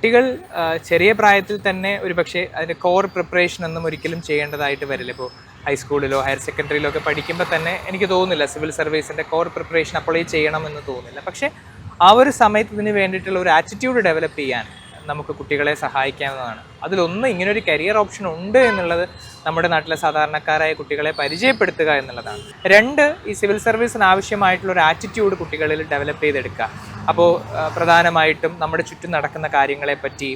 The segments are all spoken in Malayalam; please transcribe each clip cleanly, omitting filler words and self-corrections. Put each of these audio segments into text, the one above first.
കുട്ടികൾ ചെറിയ പ്രായത്തിൽ തന്നെ ഒരു പക്ഷേ അതിൻ്റെ കോർ പ്രിപ്പറേഷൻ ഒന്നും ഒരിക്കലും ചെയ്യേണ്ടതായിട്ട് വരില്ല. ഇപ്പോൾ ഹൈസ്കൂളിലോ ഹയർ സെക്കൻഡറിയിലോ ഒക്കെ പഠിക്കുമ്പോൾ തന്നെ എനിക്ക് തോന്നുന്നില്ല സിവിൽ സർവീസിൻ്റെ കോർ പ്രിപ്പറേഷൻ അപ്ലൈ ചെയ്യണമെന്ന് തോന്നുന്നില്ല. പക്ഷേ ആ ഒരു സമയത്ത് ഇതിന് വേണ്ടിയിട്ടുള്ള ഒരു ആറ്റിറ്റ്യൂഡ് ഡെവലപ്പ് ചെയ്യാൻ നമുക്ക് കുട്ടികളെ സഹായിക്കാവുന്നതാണ്. അതിലൊന്ന്, ഇങ്ങനൊരു കരിയർ ഓപ്ഷൻ ഉണ്ട് എന്നുള്ളത് നമ്മുടെ നാട്ടിലെ സാധാരണക്കാരായ കുട്ടികളെ പരിചയപ്പെടുത്തുക എന്നുള്ളതാണ്. രണ്ട്, ഈ സിവിൽ സർവീസിന് ആവശ്യമായിട്ടുള്ള ഒരു ആറ്റിറ്റ്യൂഡ് കുട്ടികളിൽ ഡെവലപ്പ് ചെയ്തെടുക്കുക. അപ്പോൾ പ്രധാനമായിട്ടും നമ്മുടെ ചുറ്റും നടക്കുന്ന കാര്യങ്ങളെപ്പറ്റി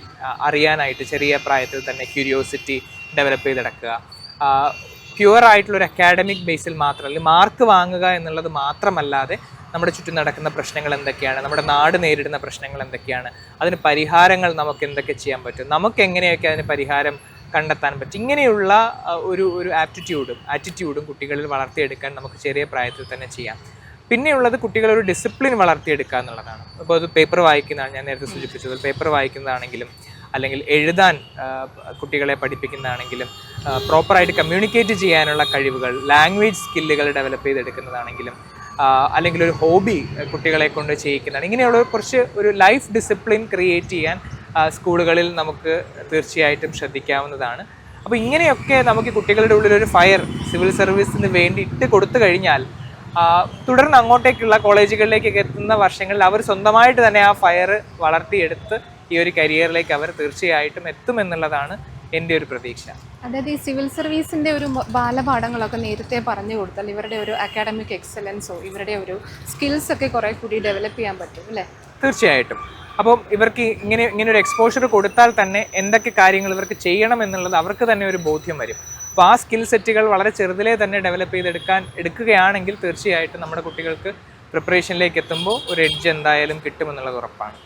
അറിയാനായിട്ട് ചെറിയ പ്രായത്തിൽ തന്നെ ക്യൂരിയോസിറ്റി ഡെവലപ്പ് ചെയ്തെടുക്കുക. പ്യുവർ ആയിട്ടുള്ളൊരു അക്കാഡമിക് ബേസിൽ മാത്രമല്ല, മാർക്ക് വാങ്ങുക എന്നുള്ളത് മാത്രമല്ലാതെ നമ്മുടെ ചുറ്റും നടക്കുന്ന പ്രശ്നങ്ങൾ എന്തൊക്കെയാണ്, നമ്മുടെ നാട് നേരിടുന്ന പ്രശ്നങ്ങൾ എന്തൊക്കെയാണ്, അതിന് പരിഹാരങ്ങൾ നമുക്ക് എന്തൊക്കെ ചെയ്യാൻ പറ്റും, നമുക്ക് എങ്ങനെയൊക്കെ അതിന് പരിഹാരം കണ്ടെത്താൻ പറ്റും, ഇങ്ങനെയുള്ള ഒരു ആറ്റിറ്റ്യൂഡും കുട്ടികളിൽ വളർത്തിയെടുക്കാൻ നമുക്ക് ചെറിയ പ്രായത്തിൽ തന്നെ ചെയ്യാം. പിന്നെയുള്ളത് കുട്ടികളൊരു ഡിസിപ്ലിൻ വളർത്തിയെടുക്കുക എന്നുള്ളതാണ്. അപ്പോൾ അത് പേപ്പർ വായിക്കുന്നതാണ്, ഞാൻ നേരത്തെ സൂചിപ്പിച്ചത്, പേപ്പർ വായിക്കുന്നതാണെങ്കിലും അല്ലെങ്കിൽ എഴുതാൻ കുട്ടികളെ പഠിപ്പിക്കുന്നതാണെങ്കിലും പ്രോപ്പറായിട്ട് കമ്മ്യൂണിക്കേറ്റ് ചെയ്യാനുള്ള കഴിവുകൾ, ലാംഗ്വേജ് സ്കില്ലുകൾ ഡെവലപ്പ് ചെയ്തെടുക്കുന്നതാണെങ്കിലും അല്ലെങ്കിൽ ഒരു ഹോബി കുട്ടികളെ കൊണ്ട് ചെയ്യിക്കുന്നതാണ്. ഇങ്ങനെയുള്ള കുറച്ച് ഒരു ലൈഫ് ഡിസിപ്ലിൻ ക്രിയേറ്റ് ചെയ്യാൻ സ്കൂളുകളിൽ നമുക്ക് തീർച്ചയായിട്ടും ശ്രദ്ധിക്കാവുന്നതാണ്. അപ്പോൾ ഇങ്ങനെയൊക്കെ നമുക്ക് കുട്ടികളുടെ ഉള്ളിലൊരു ഫയർ സിവിൽ സർവീസിന് വേണ്ടി ഇട്ട് കൊടുത്തു കഴിഞ്ഞാൽ തുടർന്ന് അങ്ങോട്ടേക്കുള്ള കോളേജുകളിലേക്കൊക്കെ എത്തുന്ന വർഷങ്ങളിൽ അവർ സ്വന്തമായിട്ട് തന്നെ ആ ഫയർ വളർത്തിയെടുത്ത് ഈ ഒരു കരിയറിലേക്ക് അവർ തീർച്ചയായിട്ടും എത്തുമെന്നുള്ളതാണ് എൻ്റെ ഒരു പ്രതീക്ഷ. അതായത് ഈ സിവിൽ സർവീസിൻ്റെ ഒരു ബാലപാഠങ്ങളൊക്കെ നേരത്തെ പറഞ്ഞു കൊടുത്താൽ ഇവരുടെ ഒരു അക്കാഡമിക് എക്സലൻസോ ഇവരുടെ ഒരു സ്കിൽസ് ഒക്കെ കുറേ കൂടി ഡെവലപ്പ് ചെയ്യാൻ പറ്റും അല്ലേ? തീർച്ചയായിട്ടും. അപ്പം ഇവർക്ക് ഇങ്ങനെ ഒരു എക്സ്പോഷർ കൊടുത്താൽ തന്നെ എന്തൊക്കെ കാര്യങ്ങൾ ഇവർക്ക് ചെയ്യണം എന്നുള്ളത് അവർക്ക് തന്നെ ഒരു ബോധ്യം വരും. അപ്പോൾ ആ സ്കിൽ സെറ്റുകൾ വളരെ ചെറുതിലേ തന്നെ ഡെവലപ്പ് എടുക്കുകയാണെങ്കിൽ തീർച്ചയായിട്ടും നമ്മുടെ കുട്ടികൾക്ക് പ്രിപ്പറേഷനിലേക്ക് എത്തുമ്പോൾ ഒരു എഡ്ജ് എന്തായാലും കിട്ടുമെന്നുള്ളത് ഉറപ്പാണ്.